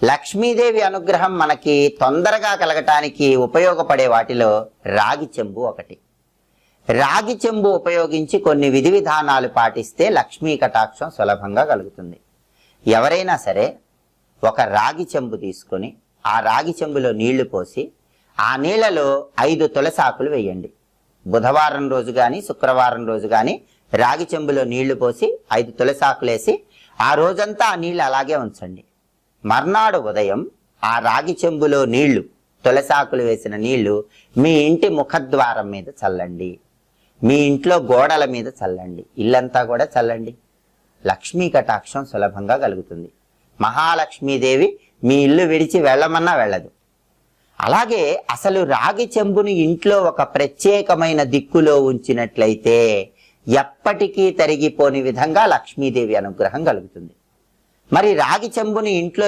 లక్ష్మీదేవి అనుగ్రహం మనకి తొందరగా కలగటానికి ఉపయోగపడే వాటిలో రాగి చెంబు ఒకటి. రాగి చెంబు ఉపయోగించి కొన్ని విధి విధానాలు పాటిస్తే లక్ష్మీ కటాక్షం సులభంగా కలుగుతుంది. ఎవరైనా సరే ఒక రాగి చెంబు తీసుకొని ఆ రాగి చెంబులో నీళ్లు పోసి ఆ నీళ్లలో 5 తులసాకులు వేయండి. బుధవారం రోజు కానీ శుక్రవారం రోజు కానీ రాగి చెంబులో నీళ్లు పోసి 5 తులసాకులు వేసి ఆ రోజంతా ఆ నీళ్లు అలాగే ఉంచండి. మర్నాడు ఉదయం ఆ రాగి చెంబులో నీళ్లు, తులసాకులు వేసిన నీళ్లు మీ ఇంటి ముఖద్వారం మీద చల్లండి, మీ ఇంట్లో గోడల మీద చల్లండి, ఇల్లంతా కూడా చల్లండి. లక్ష్మీ కటాక్షం సులభంగా కలుగుతుంది. మహాలక్ష్మీదేవి మీ ఇల్లు విడిచి వెళ్ళమన్నా వెళ్ళదు. అలాగే అసలు రాగి చెంబుని ఇంట్లో ఒక ప్రత్యేకమైన దిక్కులో ఉంచినట్లయితే ఎప్పటికీ తరిగిపోని విధంగా లక్ష్మీదేవి అనుగ్రహం కలుగుతుంది. మరి రాగి చెంబుని ఇంట్లో